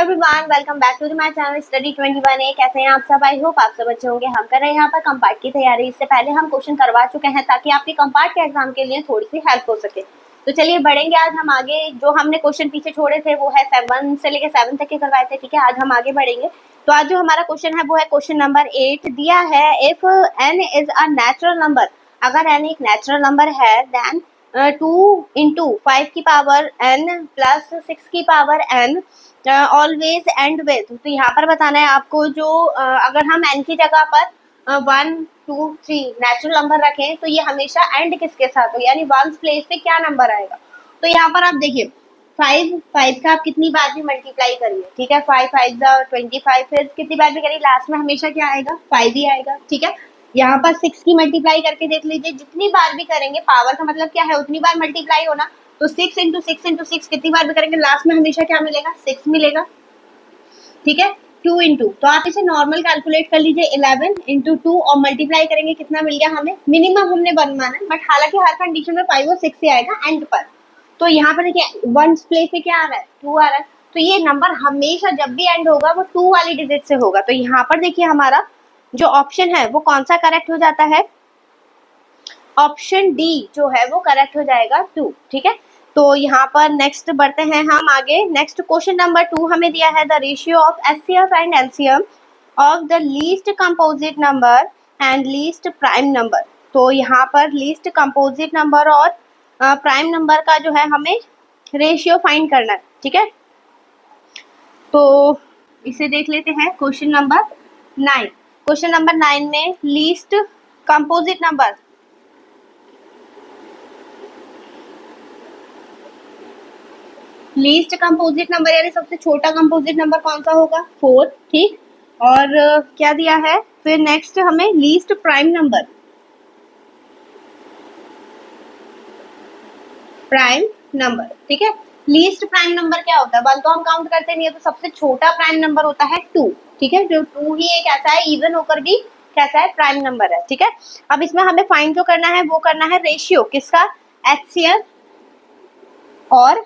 Everyone, welcome back to my channel study 21A। कैसे हैं आप सब? आई होप आप सब अच्छे होंगे। हम कर रहे हैं यहाँ पर कंपार्ट की तैयारी। इससे पहले हम क्वेश्चन करवा चुके हैं ताकि आपके कंपार्ट के एग्जाम के लिए थोड़ी सी हेल्प हो सके। तो चलिए बढ़ेंगे आज हम आगे। जो हमने क्वेश्चन पीछे छोड़े थे वो है 7 से लेकर 7 तक के करवाए थे, ठीक है। आज हम आगे बढ़ेंगे। तो आज जो हमारा क्वेश्चन है वो है क्वेश्चन नंबर 8 दिया है। If n is a natural number, अगर n एक नेचुरल नंबर है देन 2 इंटू 5 की पावर n प्लस 6 की power n always and with. तो यहाँ पर बताना है आपको जो अगर हम n की जगह पर 1 2 3 नेचुरल नंबर रखें तो ये हमेशा एंड किसके साथ हो, यानी वंस प्लेस पे क्या नंबर आएगा। तो यहाँ पर आप देखिए 5 का आप कितनी बार भी मल्टीप्लाई करिए, ठीक है। 5 5 25, फिर कितनी बार भी करिए लास्ट में हमेशा क्या आएगा, 5 ही आएगा, ठीक है। यहाँ पर 6 की मल्टीप्लाई करके देख लीजिए, जितनी बार भी करेंगे पावर का मतलब क्या है, उतनी बार मल्टीप्लाई होना। तो 6 इंटू 6 इंटू 6 कितनी बार भी करेंगे लास्ट में हमेशा क्या मिलेगा, 6 मिलेगा, ठीक है। 2 इंटू, तो आप इसे नॉर्मल कैलकुलेट कर लीजिए, 11 इंटू 2 और मल्टीप्लाई करेंगे कितना मिल गया हमें, मिनिमम हमने बनवाना है, बट हालांकि हर कंडीशन में 5 और 6 ही आएगा एंड पर। तो यहाँ पर देखिए वन प्लेस पे क्या आ रहा है, 2 आ रहा है। तो ये नंबर हमेशा जब भी एंड होगा वो 2 वाली डिजिट से होगा। तो यहाँ पर देखिए हमारा जो ऑप्शन है वो कौन सा करेक्ट हो जाता है, ऑप्शन डी जो है वो करेक्ट हो जाएगा 2, ठीक है। तो यहाँ पर नेक्स्ट बढ़ते हैं हम आगे। नेक्स्ट क्वेश्चन नंबर 2 हमें दिया है the ratio of HCF and LCM of the least composite number and least prime number. तो यहाँ पर लीस्ट कंपोजिट नंबर और प्राइम नंबर का जो है हमें रेशियो फाइंड करना है, ठीक है। तो इसे देख लेते हैं क्वेश्चन नंबर 9। क्वेश्चन नंबर 9 में least composite number, least composite number यानी सबसे छोटा कंपोजिट नंबर कौन सा होगा, 4, ठीक। और क्या दिया है फिर नेक्स्ट हमें least prime number, prime number, ठीक है। लीस्ट प्राइम नंबर क्या होता है, 1 तो हम काउंट करते नहीं है, तो सबसे छोटा प्राइम नंबर होता है 2, ठीक है। जो 2 ही एक ऐसा है इवन होकर भी कैसा है, प्राइम नंबर है, ठीक है। अब इसमें हमें फाइंड जो करना है वो करना है रेशियो किसका, एचसीएफ और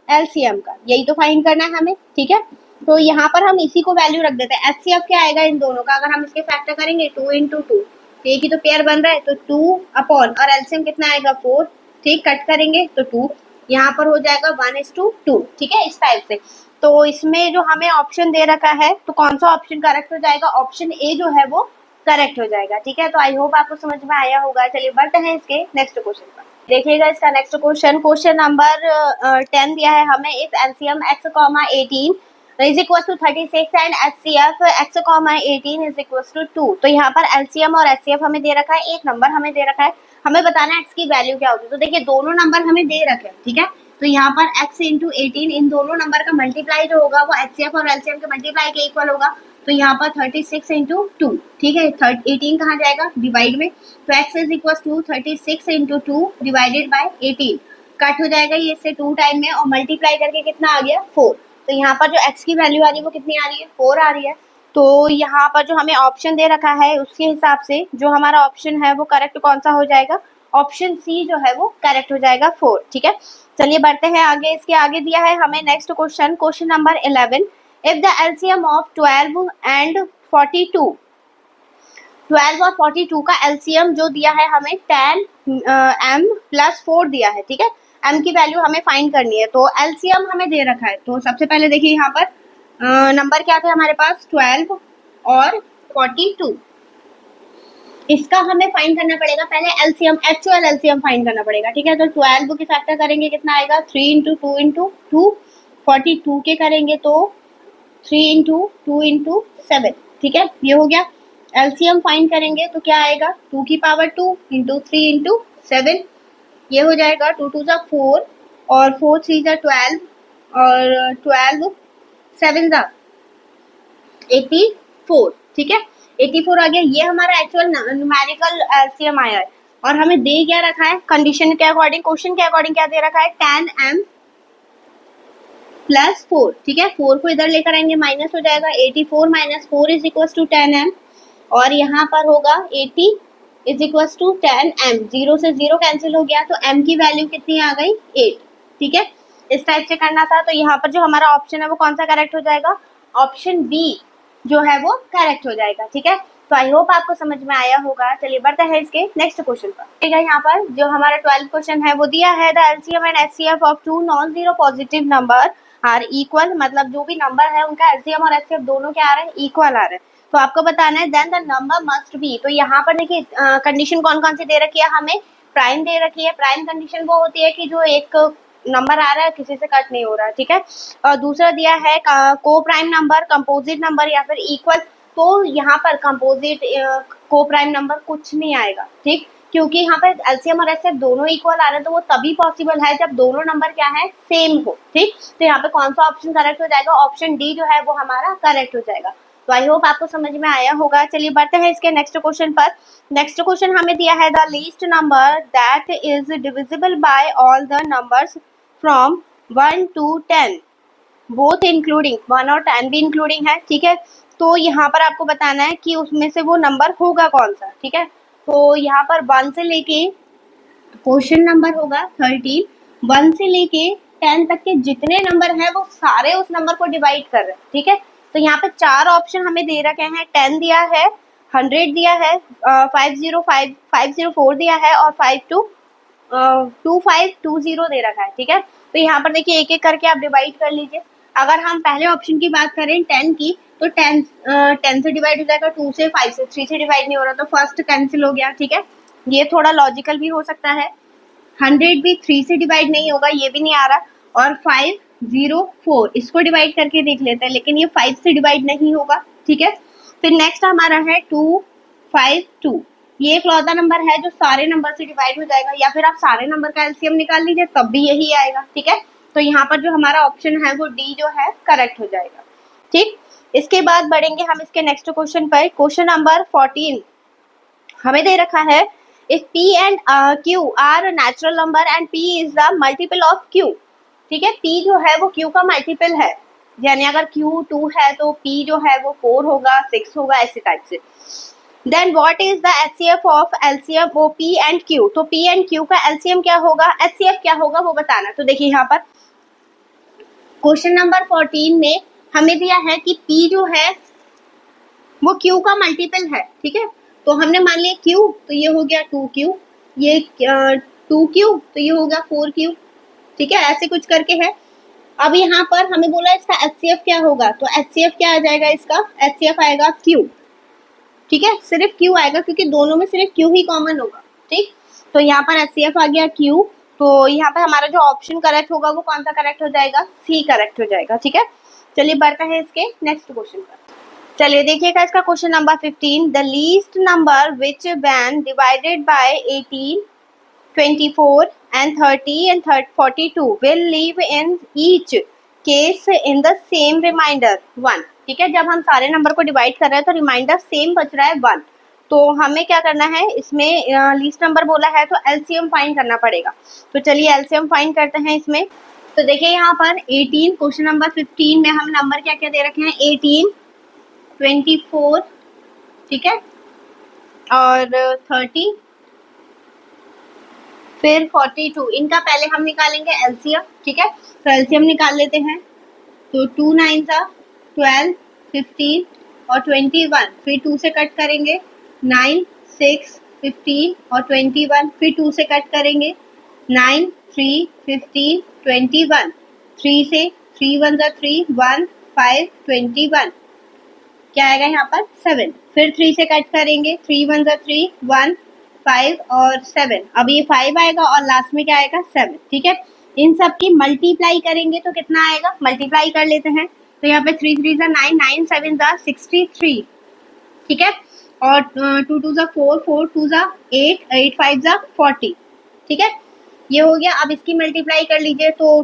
एलसीएम का, यही तो फाइंड करना है हमें, ठीक है। तो यहाँ पर हम इसी को वैल्यू रख देते हैं। एचसीएफ क्या आएगा इन दोनों का, अगर हम इसके फैक्टर करेंगे 2 इंटू 2, एक ही तो पेयर बन रहा है, तो 2 अपॉन, और एलसीएम कितना आएगा 4, ठीक। कट करेंगे तो 2, यहाँ पर हो जाएगा 1:2, ठीक है, इस टाइप से। तो इसमें जो हमें ऑप्शन दे रखा है तो कौन सा ऑप्शन करेक्ट हो जाएगा, ऑप्शन ए जो है वो करेक्ट हो जाएगा, ठीक है। तो आई होप आपको समझ में आया होगा। चलिए बढ़ते हैं इसके नेक्स्ट क्वेश्चन पर। देखिएगा इसका नेक्स्ट क्वेश्चन, क्वेश्चन नंबर 10 दिया है हमें। If LCM x, 18 is equal to 36 and HCF x, 18 is equal to 2। तो यहाँ पर एलसीएम और एचसीएफ हमें दे रखा है, एक नंबर हमें दे रखा है, हमें बताना है x की वैल्यू क्या होगी। तो देखिए दोनों नंबर हमें दे रखे हैं, ठीक है। तो यहाँ पर x इंटू 18 इन दोनों नंबर का मल्टीप्लाई जो होगा वो एचसीएफ और एलसीएम के मल्टीप्लाई के इक्वल होगा। तो यहाँ पर 36 इंटू 2, ठीक है। 18 कहाँ जाएगा, डिवाइड में, तो x is equal to 36 into 2 divided by 18, cut हो जाएगा ये इससे 2 टाइम में, और मल्टीप्लाई करके कितना आ गया 4। तो यहाँ पर जो x की वैल्यू आ रही है वो कितनी आ रही है, 4 आ रही है। तो यहाँ पर जो हमें ऑप्शन दे रखा है उसके हिसाब से जो हमारा ऑप्शन है वो करेक्ट कौन सा हो जाएगा, ऑप्शन सी जो है वो करेक्ट हो जाएगा 4, ठीक है। चलिए बढ़ते हैं आगे। इसके आगे दिया है हमें next question, question number 11। If the LCM of 12 and 42, 12 और 42 का LCM जो दिया है हमें 10 m प्लस 4 दिया है, ठीक है। m की वैल्यू हमें फाइंड करनी है, तो LCM हमें दे रखा है। तो सबसे पहले देखिए यहाँ पर नंबर क्या थे हमारे पास, 12 और 42, इसका हमें फाइंड करना पड़ेगा। पहले LCM, एक्चुअल LCM फाइंड करना पड़ेगा, ठीक है। तो 12 के फैक्टर करेंगे कितना आएगा, 3 इंटू 2 इंटू 2, 42 के करेंगे तो 3 इंटू 2 इंटू 7, ठीक है, ये हो गया। एलसीएम फाइंड करेंगे तो क्या आएगा, 2 की पावर 2 इंटू 3 इंटू 7, ये हो जाएगा। 2 2 जा 4 और 4 3 जा 12 और 12 7 जा 84, ठीक है, 84 आ गया। ये हमारा एक्चुअल न्यूमेरिकल एलसीएम आया है, और हमें दे क्या रखा है, कंडीशन के अकॉर्डिंग, क्वेश्चन के अकॉर्डिंग क्या दे रखा है, 10 m प्लस 4, ठीक है। 4 को इधर लेकर आएंगे माइनस हो जाएगा, 84 minus 4 is equal to 10 m, और यहाँ पर होगा 80 इज इक्वल टू 10 m, 0 से 0 कैंसिल हो गया, तो m की वैल्यू कितनी आ गई, 8, ठीक है। इस टाइप से करना था। तो यहाँ पर जो हमारा ऑप्शन है वो कौन सा करेक्ट हो जाएगा, ऑप्शन बी जो है वो करेक्ट हो जाएगा। ठीक है, तो आई होप आपको समझ में आया होगा। चलिए बढ़ते हैं इसके नेक्स्ट क्वेश्चन पर। ठीक है, यहाँ पर जो हमारा 12th क्वेश्चन है वो दिया है, the LCM and HCF of two non zero positive number are equal, मतलब जो भी नंबर है उनका एलसीएम और एचसीएफ दोनों क्या आ रहे हैं, इक्वल आ रहे हैं। तो आपको बताना है then the number must be. तो यहाँ पर देखिए कंडीशन कौन कौन सी दे रखी है, हमें प्राइम दे रखी है। प्राइम कंडीशन वो होती है कि जो एक नंबर आ रहा है किसी से कट नहीं हो रहा है। ठीक है, और दूसरा दिया है को प्राइम नंबर, कंपोजिट नंबर या फिर इक्वल। तो यहाँ पर कंपोजिट को प्राइम नंबर कुछ नहीं आएगा। ठीक, क्योंकि यहाँ पे एलसीएम और एचसीएफ दोनों इक्वल आ रहे हैं, तो वो तभी पॉसिबल है जब दोनों नंबर क्या है, सेम हो। ठीक, तो यहाँ पे कौन सा ऑप्शन करेक्ट हो जाएगा, ऑप्शन डी जो है वो हमारा करेक्ट हो जाएगा। तो आई होप आपको समझ में आया होगा। चलिए बढ़ते हैं इसके नेक्स्ट क्वेश्चन पर। नेक्स्ट क्वेश्चन हमें दिया है, the least number that is divisible by all the numbers from 1 to 10 both including, 1 और 10 भी इंक्लूडिंग है। ठीक है, तो यहाँ पर आपको बताना है कि उसमें से वो नंबर होगा कौन सा। ठीक है, तो यहाँ पर 1 से लेके क्वेश्चन नंबर होगा 13, 1 से लेके 10 तक के जितने नंबर हैं वो सारे उस नंबर को डिवाइड कर रहे हैं। ठीक है, तो यहाँ पे 4 ऑप्शन हमें दे रखे हैं, 10 दिया है, 100 दिया है, 505 504 दिया है और 2520 दे रखा है। ठीक है, तो यहाँ पर देखिए एक एक करके आप डिवाइड कर लीजिए। अगर हम पहले ऑप्शन की बात करें 10 की, तो 10 से डिवाइड हो जाएगा, 2 से, 5 से, 3 से डिवाइड नहीं हो रहा, तो फर्स्ट कैंसिल हो गया। ठीक है, ये थोड़ा लॉजिकल भी हो सकता है। 100 भी 3 से डिवाइड नहीं होगा, ये भी नहीं आ रहा। और 504 इसको डिवाइड करके देख लेते हैं, लेकिन ये 5 से डिवाइड नहीं होगा। ठीक है, फिर नेक्स्ट हमारा है 252, ये इकलौता नंबर है जो सारे नंबर से डिवाइड हो जाएगा, या फिर आप सारे नंबर का एलसीएम निकाल लीजिए तब भी यही आएगा। ठीक है, तो यहाँ पर जो हमारा ऑप्शन है वो डी जो है करेक्ट हो जाएगा। ठीक, इसके बाद बढ़ेंगे हम इसके नेक्स्ट क्वेश्चन पर। क्वेश्चन नंबर 14 हमें दे रखा है, if P and Q are natural number and P is the multiple of Q। ठीक है, P जो है वो Q का मल्टीपल है, यानी अगर Q 2 है तो P जो है वो 4 होगा, 6 होगा, ऐसे टाइप से। Then what is the HCF of LCM of P and Q। तो P एंड Q का एलसीएम क्या होगा, एचसीएफ क्या होगा वो बताना। तो देखिए यहाँ पर क्वेश्चन नंबर 14 में हमें दिया है कि P जो है वो Q का मल्टीपल है। ठीक है, तो हमने मान लिया Q, तो ये हो गया 2Q, ये 2Q, तो ये हो गया 4Q। ठीक है, ऐसे कुछ करके है। अब यहाँ पर हमें बोला इसका एचसीएफ क्या होगा, तो एचसीएफ क्या आ जाएगा, इसका एचसीएफ आएगा Q। ठीक है, सिर्फ Q आएगा क्योंकि दोनों में सिर्फ Q ही कॉमन होगा। ठीक, तो यहाँ पर एचसीएफ आ गया Q। तो यहाँ पर हमारा जो ऑप्शन करेक्ट होगा वो कौन सा करेक्ट हो जाएगा, सी करेक्ट हो जाएगा। ठीक है, चलिए बढ़ते हैं इसके नेक्स्ट क्वेश्चन पर। चलिए देखिएगा इसका question number 15, the least number which when divided by 18, 24 and 30 and 42 will leave in each case in the same remainder 1। ठीक है, जब हम सारे नंबर को डिवाइड कर रहे हैं तो रिमाइंडर सेम बच रहा है 1। तो हमें क्या करना है, इसमें लीस्ट नंबर बोला है तो एलसीएम फाइंड करना पड़ेगा। तो चलिए एलसीएम फाइंड करते हैं इसमें। तो देखिए यहाँ पर 18, क्वेश्चन नंबर 15 में हम नंबर क्या क्या दे रखे हैं, 18, 24, ठीक है, और 30, फिर 42। इनका पहले हम निकालेंगे एलसीएम। ठीक है, तो एलसीएम निकाल लेते हैं। तो 2 9 12, 15 और 21, फिर 2 से कट करेंगे, 9, 6, 15 और 21, फिर 2 से कट करेंगे, 9, 3, 15, 21, 3 से, 3 1 3, 1, 5, 21, क्या आएगा यहाँ पर 7, फिर 3 से कट करेंगे, 3 1 3, 1, 5 और 7, अब ये 5 आएगा और लास्ट में क्या आएगा 7। ठीक है, इन सब की मल्टीप्लाई करेंगे तो कितना आएगा, मल्टीप्लाई कर लेते हैं। तो यहाँ पे 3 3 9, 9 7 63, ठीक है, और 2 2 4, 4 2 8, 8 5 40। ठीक है, ये हो गया। अब इसकी मल्टीप्लाई कर लीजिए, तो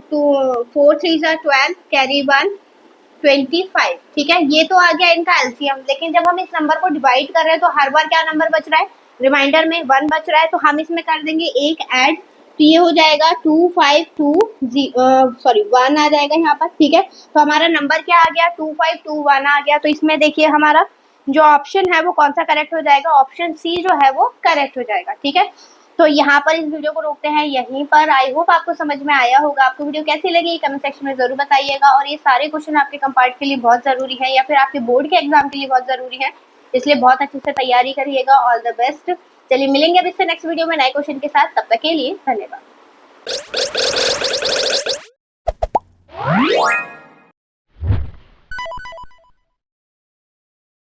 4 3 12, कैरी 1, 25। ठीक है, ये तो आ गया इनका एलसीएम। लेकिन जब हम इस नंबर को डिवाइड कर रहे हैं तो हर बार क्या नंबर बच रहा है, रिमाइंडर में 1 बच रहा है, तो हम इसमें कर देंगे एक ऐड, तो ये हो जाएगा 2 5 2 1 आ जाएगा यहाँ पर। ठीक है, तो हमारा नंबर क्या आ गया, 2 5 2 1 आ गया। तो इसमें देखिए हमारा जो ऑप्शन है वो कौन सा करेक्ट हो जाएगा, ऑप्शन सी जो है वो करेक्ट हो जाएगा। ठीक है, तो यहाँ पर इस वीडियो को रोकते हैं यहीं पर। आई होप आपको समझ में आया होगा। आपको वीडियो कैसी लगी कमेंट सेक्शन में जरूर बताइएगा। और ये सारे क्वेश्चन आपके कंपार्ट के लिए बहुत जरूरी है या फिर आपके बोर्ड के एग्जाम के लिए बहुत जरूरी है, इसलिए बहुत अच्छे से तैयारी करिएगा। All the best. चलिए मिलेंगे अब इससे नेक्स्ट वीडियो में नए क्वेश्चन के साथ, तब तक के लिए धन्यवाद।